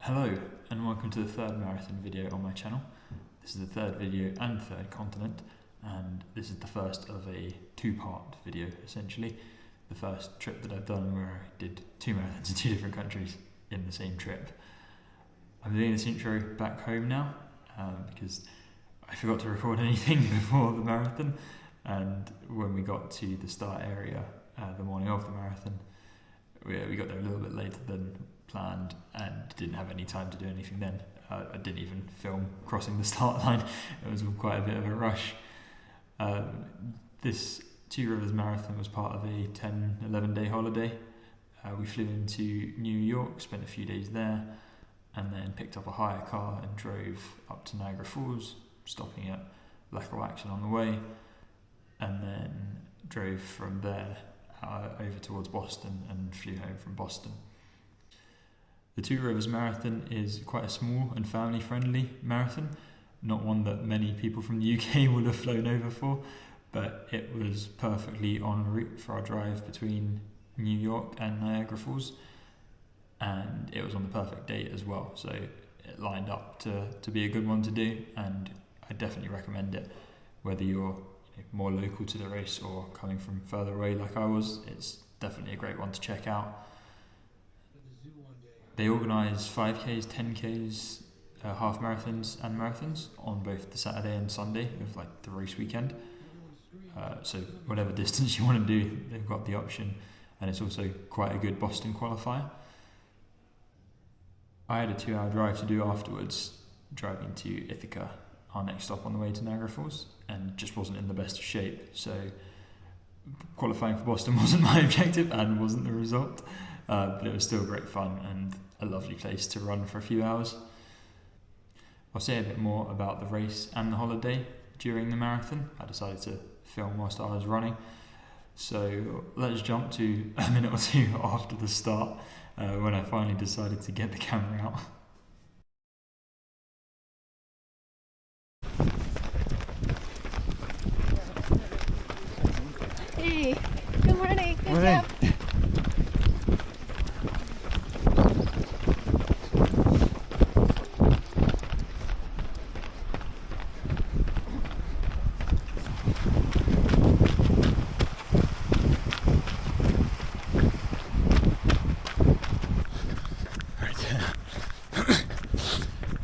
Hello and welcome to the third marathon video on my channel. This is the third video and third continent, and this is the first of a two-part video essentially. The first trip that I've done where I did two marathons in two different countries in the same trip. I'm doing this intro back home now because I forgot to record anything before the marathon, and when we got to the start area the morning of the marathon, we got there a little bit later than planned and didn't have any time to do anything then. I didn't even film crossing the start line. It was quite a bit of a rush. This Two Rivers Marathon was part of a 10-11 day holiday. We flew into New York, spent a few days there, and then picked up a hire car and drove up to Niagara Falls, stopping at Lackawaxen on the way, and then drove from there over towards Boston and flew home from Boston. The Two Rivers Marathon is quite a small and family-friendly marathon, not one that many people from the UK would have flown over for, but it was perfectly en route for our drive between New York and Niagara Falls, and it was on the perfect date as well, so it lined up to be a good one to do, and I definitely recommend it. Whether you're more local to the race or coming from further away like I was, it's definitely a great one to check out. They organise 5Ks, 10Ks, half marathons and marathons on both the Saturday and Sunday of the race weekend. So whatever distance you want to do, they've got the option, and it's also quite a good Boston qualifier. I had a 2-hour drive to do afterwards, driving to Ithaca, our next stop on the way to Niagara Falls, and just wasn't in the best of shape. So qualifying for Boston wasn't my objective and wasn't the result. But it was still great fun and a lovely place to run for a few hours. I'll say a bit more about the race and the holiday during the marathon. I decided to film whilst I was running. So let's jump to a minute or two after the start when I finally decided to get the camera out. Hey, good morning. Good Morning. job.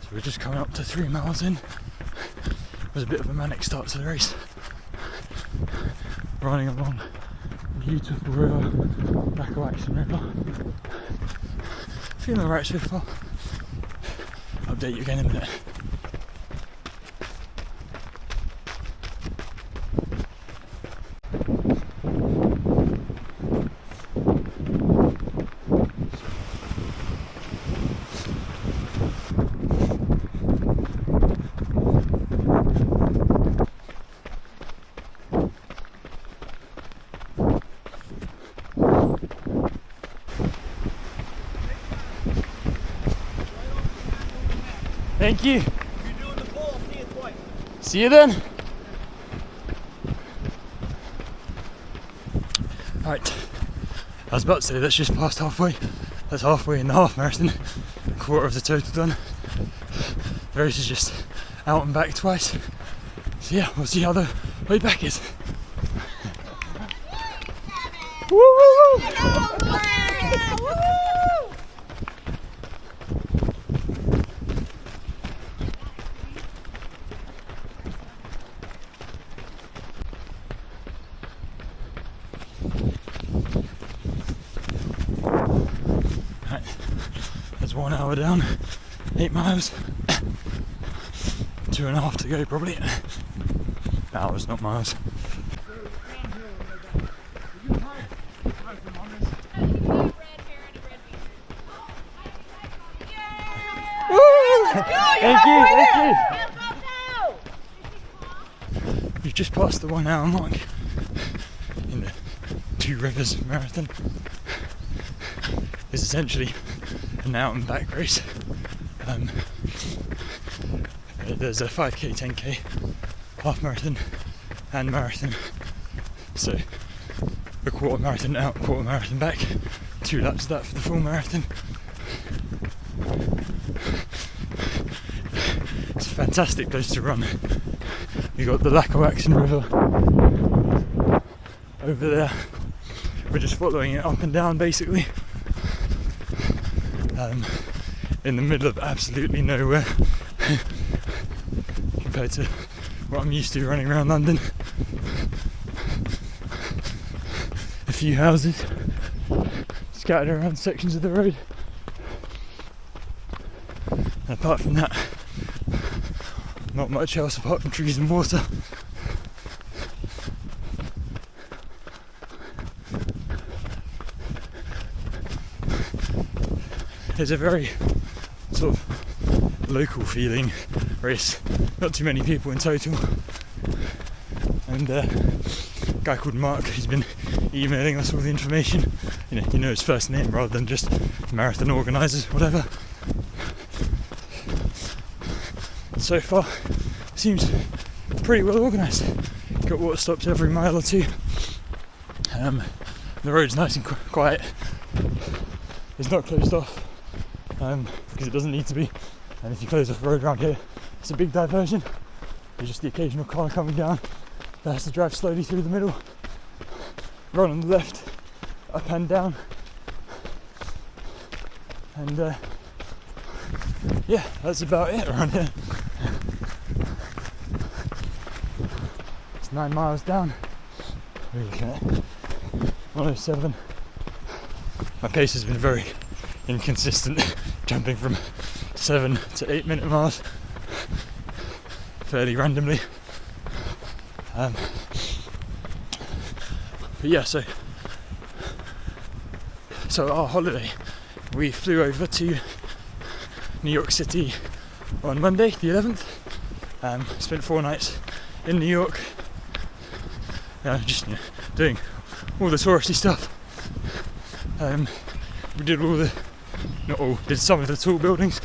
So we're just coming up to 3 miles in. It was a bit of a manic start to the race. Running along beautiful river, Lackawaxen River. Feeling alright so far. Update you again in a minute. Thank you. You're doing the pole, see you twice. See you then. Right, I was about to say that's just past halfway. That's halfway in the half marathon. A quarter of the total done. The race is just out and back twice. So yeah, we'll see how the way back is. Woo woo woo! Right, that's 1 hour down, 8 miles, 2.5 to go probably. Hours, not miles. Thank you. We've just passed the 1 hour mark in the Two Rivers Marathon. It's essentially an out and back race. There's a 5k, 10k, half marathon and marathon. So a quarter marathon out, quarter marathon back, 2 laps of that for the full marathon. fantastic place to run. You got the Lackawaxen River over there. We're just following it up and down basically, in the middle of absolutely nowhere compared to what I'm used to running around London. A few houses scattered around sections of the road, and apart from that, not much else apart from trees and water. There's a very sort of local feeling race, not too many people in total, and a guy called Mark, he's been emailing us all the information. You know his first name rather than just marathon organisers, whatever. So far seems pretty well organised. Got water stops every mile or two. The road's nice and quiet. It's not closed off because it doesn't need to be, and if you close off the road around here, it's a big diversion. There's just the occasional car coming down that has to drive slowly through the middle, run on the left, up and down, and yeah, that's about it around here. It's 9 miles down. We're looking at 107. My pace has been very inconsistent, jumping from 7 to 8 minute miles fairly randomly. But yeah, so our holiday, we flew over to New York City on Monday the 11th. Spent 4 nights in New York, just doing all the touristy stuff. We did did some of the tall buildings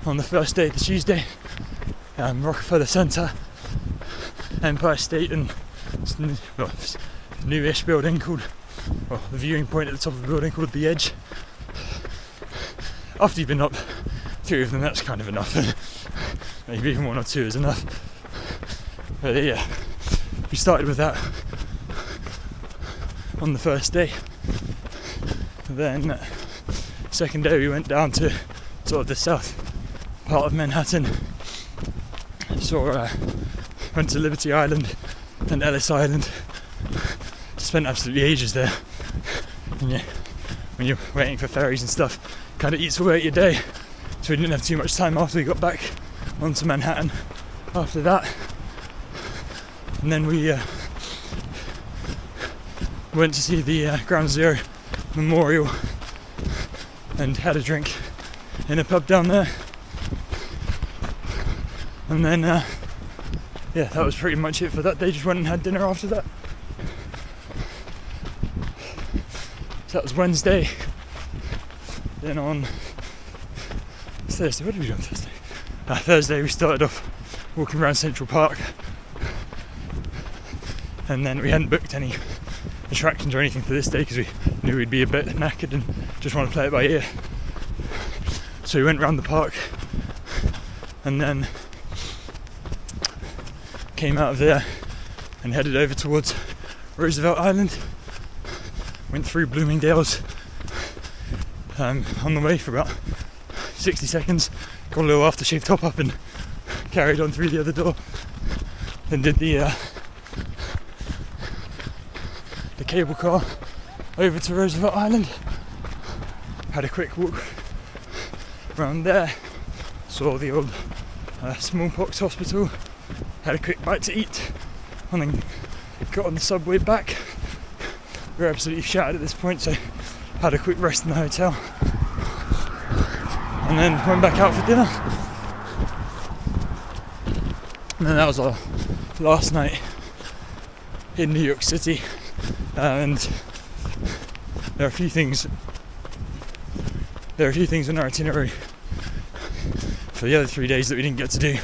on the first day, the Tuesday. Rockefeller Center, Empire State, and newish building called, the viewing point at the top of the building called The Edge. After you've been up 3 of them, that's kind of enough. Maybe even 1 or 2 is enough. But yeah, we started with that on the first day. Then second day we went down to sort of the south part of Manhattan. Went to Liberty Island and Ellis Island. Spent absolutely ages there. And yeah, when you're waiting for ferries and stuff, kind of eats away at your day. So we didn't have too much time after we got back onto Manhattan after that. And then we went to see the Ground Zero Memorial and had a drink in a pub down there. And then that was pretty much it for that day. Just went and had dinner after that. So that was Wednesday. Then on Thursday, what did we do on Thursday? Thursday we started off walking around Central Park, and then we hadn't booked any attractions or anything for this day because we knew we'd be a bit knackered and just want to play it by ear. So we went around the park and then came out of there and headed over towards Roosevelt Island. Went through Bloomingdale's on the way for about 60 seconds, got a little aftershave top up and carried on through the other door. Then did the cable car over to Roosevelt Island, had a quick walk around there, saw the old smallpox hospital, had a quick bite to eat, and then got on the subway back. We were absolutely shattered at this point, so had a quick rest in the hotel, and then went back out for dinner. And then that was our last night in New York City. And there are a few things on our itinerary for the other 3 days that we didn't get to do.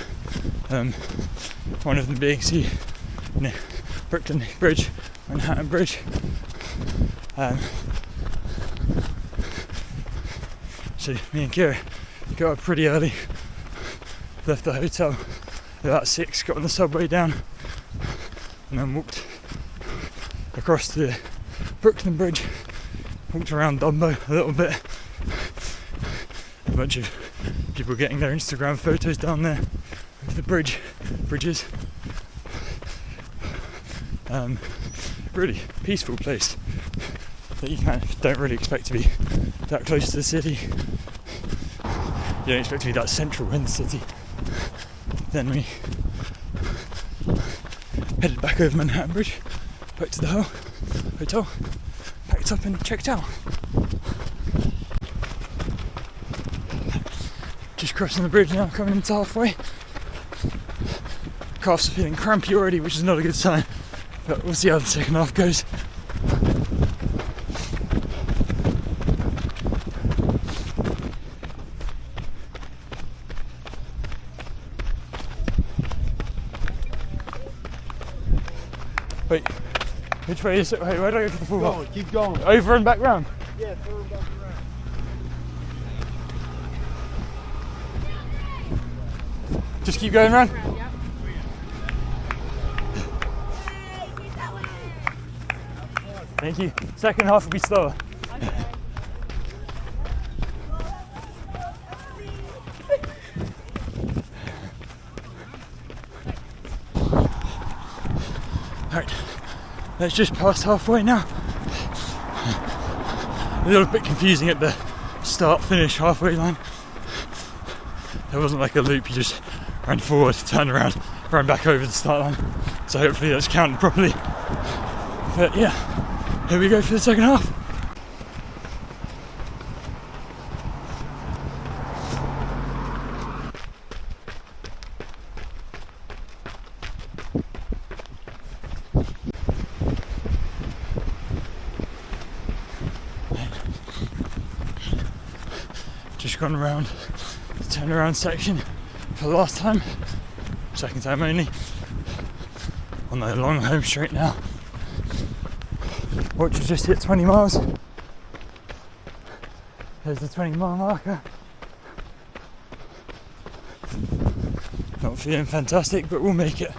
One of them being see Brooklyn Bridge, Manhattan Bridge. So me and Kira got up pretty early left the hotel at about 6, got on the subway down, and then walked across the Brooklyn Bridge, walked around Dumbo a little bit. A bunch of people getting their Instagram photos down there of the bridges. Really peaceful place that you don't really expect to be that close to the city. You don't expect to be that central in the city. Then we headed back over Manhattan Bridge, back to the hotel, packed up and checked out. Just crossing the bridge now, coming into halfway. Calves are feeling crampy already, which is not a good sign, but we'll see how the second half goes. Wait, which way is it? Wait, where do I go for the full half? Keep going. Over and back round? Yeah, throw back around. Just keep going round? Thank you. Second half will be slower. Alright, let's just pass halfway now. A little bit confusing at the start-finish halfway line. There wasn't like a loop, you just ran forward, turned around, ran back over the start line. So hopefully that's counted properly. But yeah, here we go for the second half. Just gone around the turnaround section for the last time, second time only, on the long home straight now. Watch has just hit 20 miles. There's the 20-mile marker. Not feeling fantastic, but we'll make it.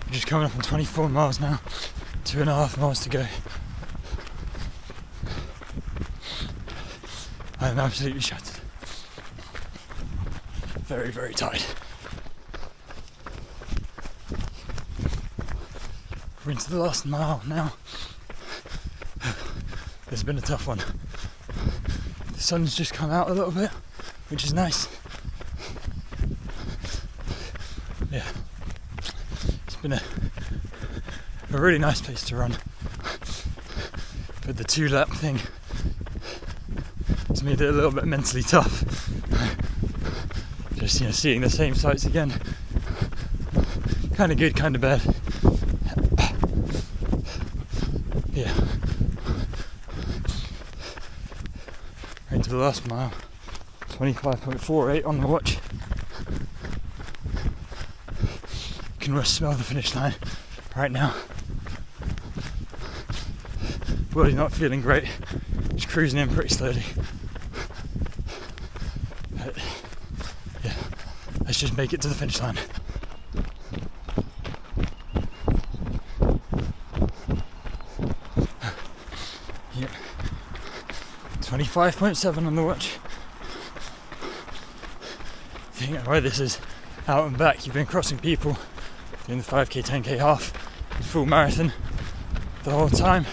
We're just coming up on 24 miles now, 2.5 miles to go. I'm absolutely shattered. Very, very tired. We're into the last mile now. It's been a tough one. The sun's just come out a little bit, which is nice. Yeah. It's been a really nice place to run. But the 2-lap thing has made it a little bit mentally tough. Just, seeing the same sights again. Kind of good, kind of bad. Yeah. We're into the last mile. 25.48 on the watch. You can almost smell the finish line right now. Body's not feeling great. Just cruising in pretty slowly. But, yeah, let's just make it to the finish line. Yeah. 25.7 on the watch. I think why this is out and back, you've been crossing people doing the 5k, 10k half, full marathon the whole time.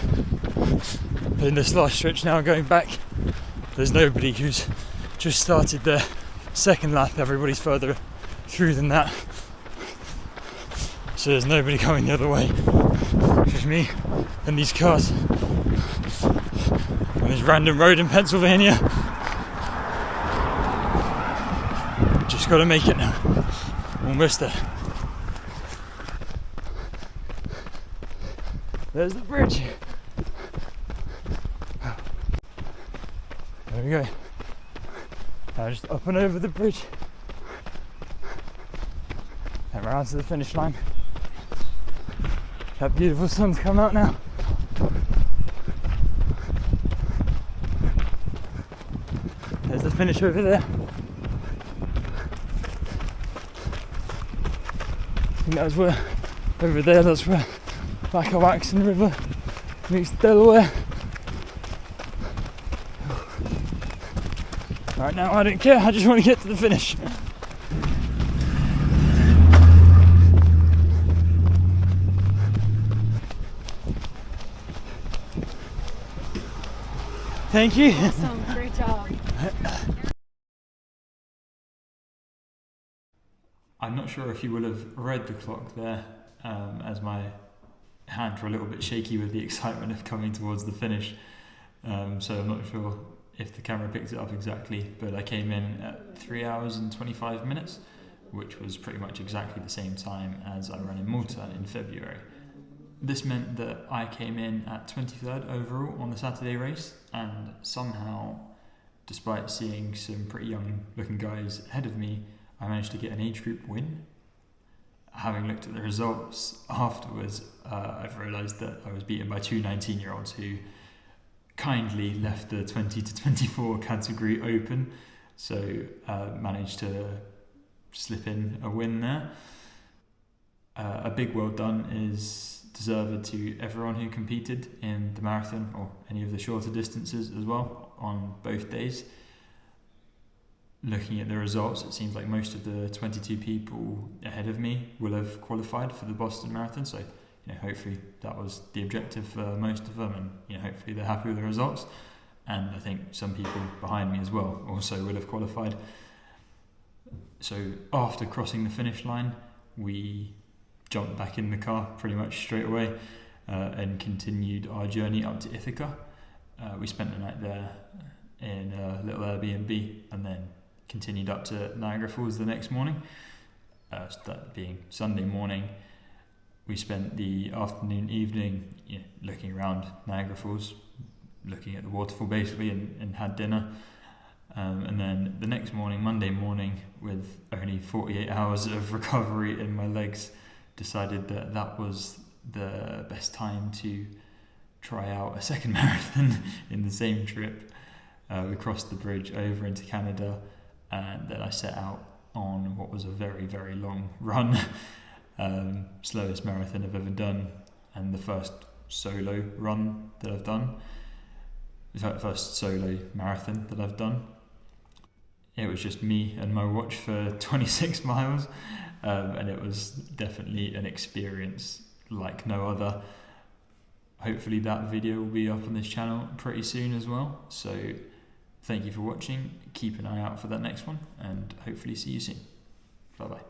But in this last stretch now going back, there's nobody who's just started their second lap. Everybody's further through than that. So there's nobody coming the other way. It's just me and these cars on this random road in Pennsylvania. Just gotta make it now. Almost there. There's the bridge. There we go. Now just up and over the bridge and round to the finish line. That beautiful sun's come out now. There's the finish over there. I think that's where, over there, that's where Lackawaxen River meets Delaware. Right now I don't care, I just want to get to the finish. Thank you. Awesome, great job. I'm not sure if you will have read the clock there, as my hands were a little bit shaky with the excitement of coming towards the finish. So I'm not sure if the camera picked it up exactly, but I came in at 3 hours and 25 minutes, which was pretty much exactly the same time as I ran in Malta in February. This meant that I came in at 23rd overall on the Saturday race, and somehow, despite seeing some pretty young looking guys ahead of me, I managed to get an age group win. Having looked at the results afterwards, I've realised that I was beaten by two 19-year-olds who kindly left the 20 to 24 category open, so managed to slip in a win there. A big well done is deserved to everyone who competed in the marathon or any of the shorter distances as well on both days. Looking at the results, it seems like most of the 22 people ahead of me will have qualified for the Boston Marathon, so hopefully that was the objective for most of them, and hopefully they're happy with the results. And I think some people behind me as well also will have qualified. So after crossing the finish line, we jumped back in the car pretty much straight away and continued our journey up to Ithaca. We spent the night there in a little Airbnb and then continued up to Niagara Falls the next morning. That being Sunday morning, we spent the afternoon, evening looking around Niagara Falls, looking at the waterfall basically, and had dinner. And then the next morning, Monday morning, with only 48 hours of recovery in my legs, decided that that was the best time to try out a second marathon in the same trip. We crossed the bridge over into Canada, and then I set out on what was a very, very long run. Slowest marathon I've ever done, and the first solo run that I've done. The first solo marathon that I've done. It was just me and my watch for 26 miles, and it was definitely an experience like no other. Hopefully that video will be up on this channel pretty soon as well, so thank you for watching. Keep an eye out for that next one, and hopefully see you soon. Bye bye.